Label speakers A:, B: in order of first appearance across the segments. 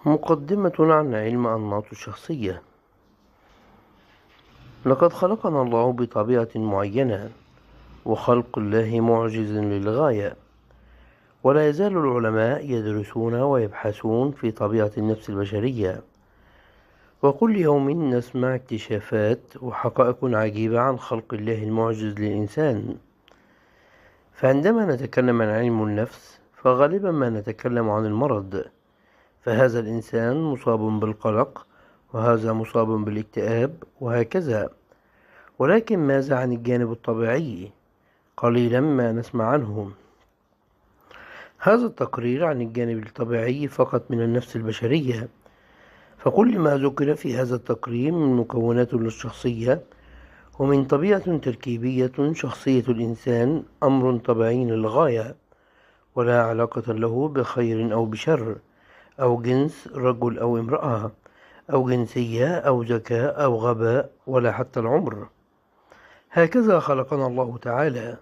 A: مقدمة عن علم أنماط الشخصية. لقد خلقنا الله بطبيعة معينة، وخلق الله معجز للغاية، ولا يزال العلماء يدرسون ويبحثون في طبيعة النفس البشرية، وكل يوم نسمع اكتشافات وحقائق عجيبة عن خلق الله المعجز للإنسان. فعندما نتكلم عن علم النفس فغالبا ما نتكلم عن المرض، فهذا الإنسان مصاب بالقلق، وهذا مصاب بالاكتئاب، وهكذا. ولكن ماذا عن الجانب الطبيعي؟ قليلا ما نسمع عنه. هذا التقرير عن الجانب الطبيعي فقط من النفس البشرية، فكل ما ذكر في هذا التقرير من مكونات للشخصية ومن طبيعة تركيبية شخصية الإنسان أمر طبيعي للغاية، ولا علاقة له بخير أو بشر، أو جنس رجل أو امرأة، أو جنسية أو ذكاء أو غباء، ولا حتى العمر. هكذا خلقنا الله تعالى.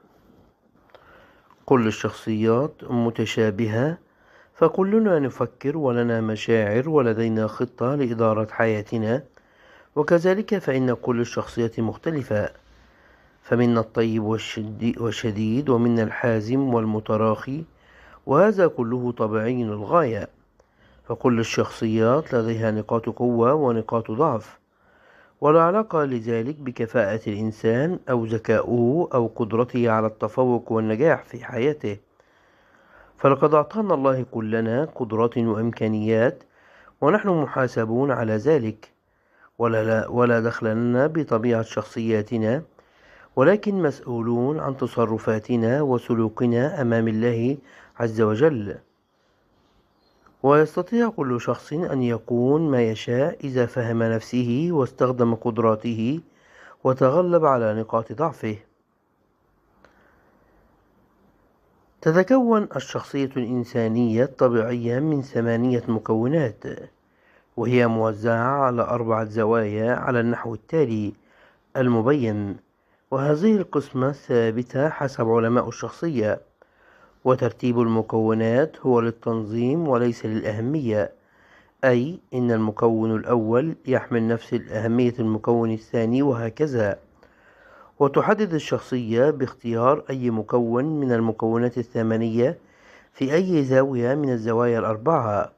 A: كل الشخصيات متشابهة، فكلنا نفكر ولنا مشاعر ولدينا خطة لإدارة حياتنا، وكذلك فإن كل الشخصيات مختلفة، فمنا الطيب والشديد، ومنا الحازم والمتراخي، وهذا كله طبيعي للغاية. فكل الشخصيات لديها نقاط قوة ونقاط ضعف، ولا علاقة لذلك بكفاءة الإنسان أو ذكاؤه أو قدرته على التفوق والنجاح في حياته. فلقد أعطانا الله كلنا قدرات وإمكانيات، ونحن محاسبون على ذلك، ولا دخل لنا بطبيعة شخصياتنا، ولكن مسؤولون عن تصرفاتنا وسلوكنا أمام الله عز وجل. ويستطيع كل شخص أن يكون ما يشاء إذا فهم نفسه واستخدم قدراته وتغلب على نقاط ضعفه. تتكون الشخصية الإنسانية الطبيعية من 8 مكونات، وهي موزعة على 4 زوايا على النحو التالي المبين، وهذه القسمة ثابتة حسب علماء الشخصية. وترتيب المكونات هو للتنظيم وليس للأهمية، أي إن المكون الأول يحمل نفس أهمية المكون الثاني، وهكذا. وتحدد الشخصية باختيار أي مكون من المكونات 8 في أي زاوية من الزوايا ال4.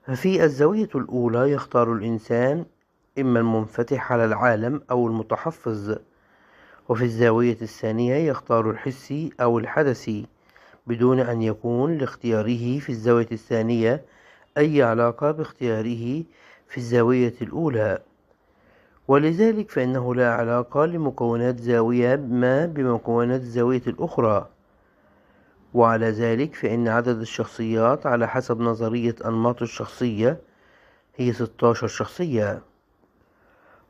A: ففي الزاوية الأولى يختار الإنسان إما المنفتح على العالم أو المتحفظ، وفي الزاوية الثانية يختار الحسي أو الحدسي، بدون أن يكون لاختياره في الزاوية الثانية أي علاقة باختياره في الزاوية الأولى. ولذلك فإنه لا علاقة لمكونات زاوية ما بمكونات الزاوية الأخرى. وعلى ذلك فإن عدد الشخصيات على حسب نظرية أنماط الشخصية هي 16 شخصية،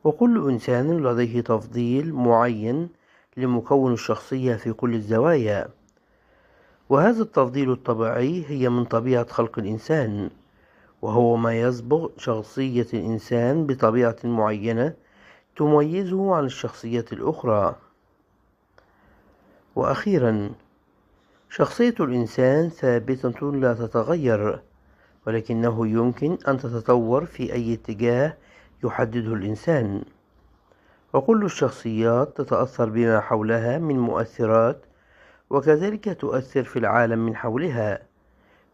A: وكل إنسان لديه تفضيل معين لمكون الشخصية في كل الزوايا، وهذا التفضيل الطبيعي هي من طبيعة خلق الإنسان، وهو ما يصبغ شخصية الإنسان بطبيعة معينة تميزه عن الشخصيات الأخرى. وأخيرا، شخصية الإنسان ثابتة لا تتغير، ولكنه يمكن أن تتطور في أي اتجاه يحدده الإنسان. وكل الشخصيات تتأثر بما حولها من مؤثرات، وكذلك تؤثر في العالم من حولها،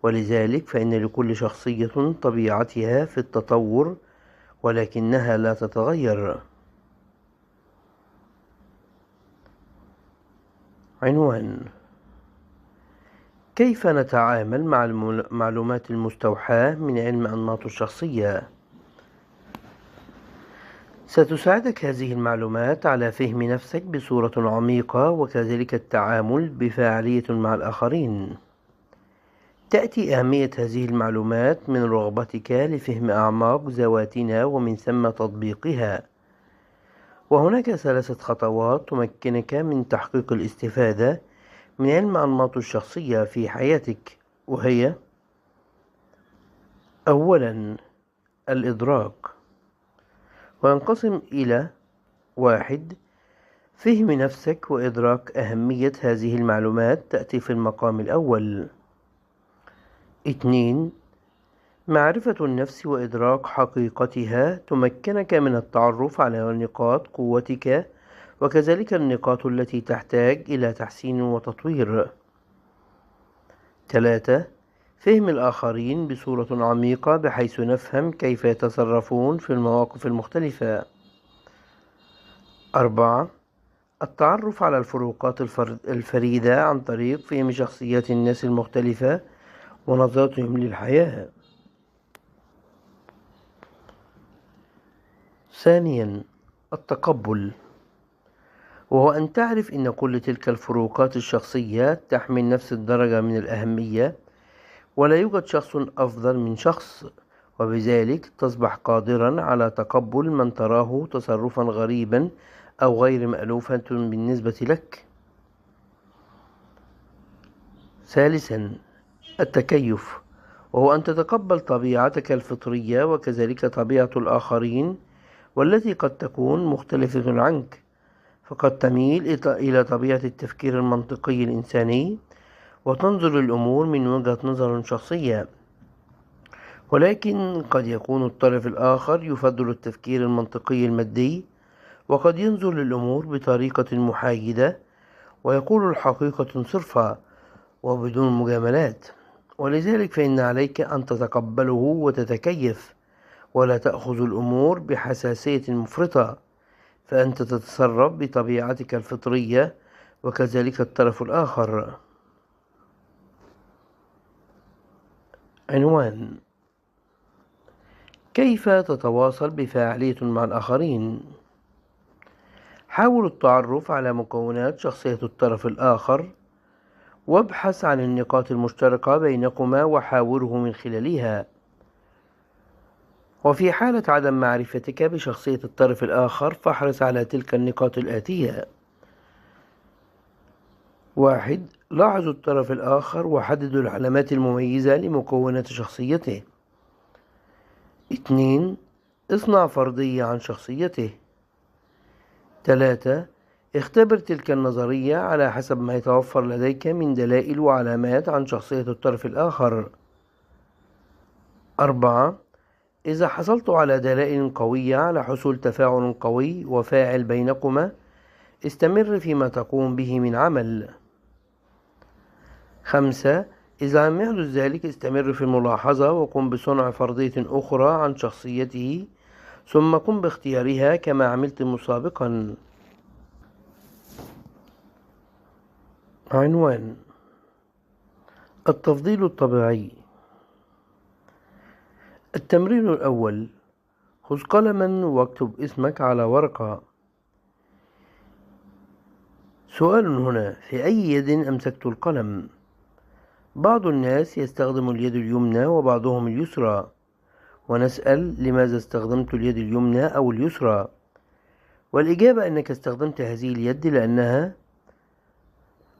A: ولذلك فإن لكل شخصية طبيعتها في التطور، ولكنها لا تتغير. عنوان: كيف نتعامل مع المعلومات المستوحاة من علم أنماط الشخصية؟ ستساعدك هذه المعلومات على فهم نفسك بصورة عميقة، وكذلك التعامل بفاعلية مع الآخرين. تأتي أهمية هذه المعلومات من رغبتك لفهم أعماق ذواتنا ومن ثم تطبيقها. وهناك 3 خطوات تمكنك من تحقيق الاستفادة من علم أنماط الشخصية في حياتك، وهي: أولاً، الإدراك، وينقسم إلى: 1. فهم نفسك وإدراك أهمية هذه المعلومات تأتي في المقام الأول. 2. معرفة النفس وإدراك حقيقتها تمكنك من التعرف على نقاط قوتك وكذلك النقاط التي تحتاج إلى تحسين وتطوير. 3. فهم الآخرين بصورة عميقة بحيث نفهم كيف يتصرفون في المواقف المختلفة. 4. التعرف على الفروقات الفريدة عن طريق فهم شخصيات الناس المختلفة ونظرتهم للحياة. ثانيا، التقبل، وهو أن تعرف أن كل تلك الفروقات الشخصية تحمل نفس الدرجة من الأهمية ولا يوجد شخص أفضل من شخص، وبذلك تصبح قادرا على تقبل من تراه تصرفا غريبا أو غير مألوفة بالنسبة لك. ثالثا، التكيف، وهو أن تتقبل طبيعتك الفطرية وكذلك طبيعة الآخرين والتي قد تكون مختلفة عنك، فقد تميل إلى طبيعة التفكير المنطقي الإنساني وتنظر للأمور من وجهة نظر شخصية، ولكن قد يكون الطرف الآخر يفضل التفكير المنطقي المادي وقد ينظر للأمور بطريقة محايدة ويقول الحقيقة صرفة وبدون مجاملات، ولذلك فإن عليك أن تتقبله وتتكيف ولا تأخذ الأمور بحساسية مفرطة، فأنت تتصرف بطبيعتك الفطرية وكذلك الطرف الآخر. عنوان: كيف تتواصل بفاعلية مع الآخرين؟ حاول التعرف على مكونات شخصية الطرف الآخر وابحث عن النقاط المشتركة بينكما وحاوره من خلالها. وفي حالة عدم معرفتك بشخصية الطرف الآخر فاحرص على تلك النقاط الآتية: 1. لاحظ الطرف الآخر وحدد العلامات المميزة لمكونات شخصيته. 2. اصنع فرضية عن شخصيته. 3. اختبر تلك النظرية على حسب ما يتوفر لديك من دلائل وعلامات عن شخصية الطرف الآخر. 4. إذا حصلت على دلائل قوية على حصول تفاعل قوي وفاعل بينكما استمر فيما تقوم به من عمل. 5. إذا لم يحدث ذلك استمر في الملاحظة وقم بصنع فرضية أخرى عن شخصيته ثم قم باختيارها كما عملت مسابقا. عنوان: التفضيل الطبيعي. التمرين الأول: خذ قلما واكتب اسمك على ورقة. سؤال هنا: في أي يد أمسكت القلم؟ بعض الناس يستخدم اليد اليمنى وبعضهم اليسرى، ونسأل لماذا استخدمت اليد اليمنى أو اليسرى؟ والإجابة أنك استخدمت هذه اليد لأنها: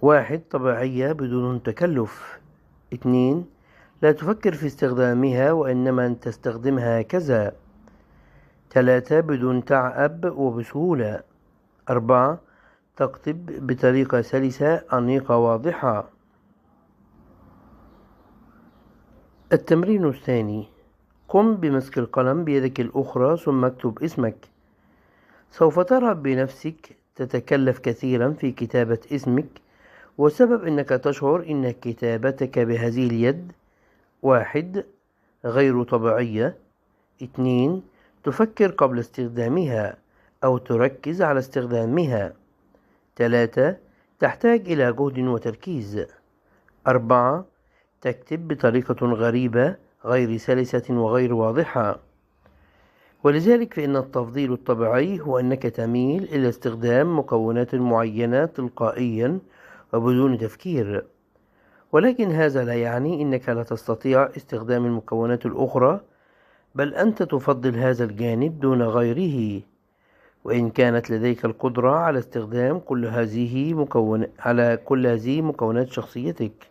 A: 1. طبيعية بدون تكلف. 2. لا تفكر في استخدامها وإنما أن تستخدمها هكذا. 3. بدون تعب وبسهولة. 4. تكتب بطريقة سلسة أنيقة واضحة. التمرين الثاني: قم بمسك القلم بيدك الأخرى ثم اكتب اسمك. سوف ترى بنفسك تتكلف كثيرا في كتابة اسمك، وسبب أنك تشعر أن كتابتك بهذه اليد: 1. غير طبيعية. 2. تفكر قبل استخدامها أو تركز على استخدامها. 3. تحتاج إلى جهد وتركيز. 4. تكتب بطريقة غريبة غير سلسة وغير واضحة. ولذلك فإن التفضيل الطبيعي هو أنك تميل إلى استخدام مكونات معينة تلقائيا وبدون تفكير، ولكن هذا لا يعني أنك لا تستطيع استخدام المكونات الأخرى، بل أنت تفضل هذا الجانب دون غيره، وإن كانت لديك القدرة على استخدام كل هذه مكونات شخصيتك.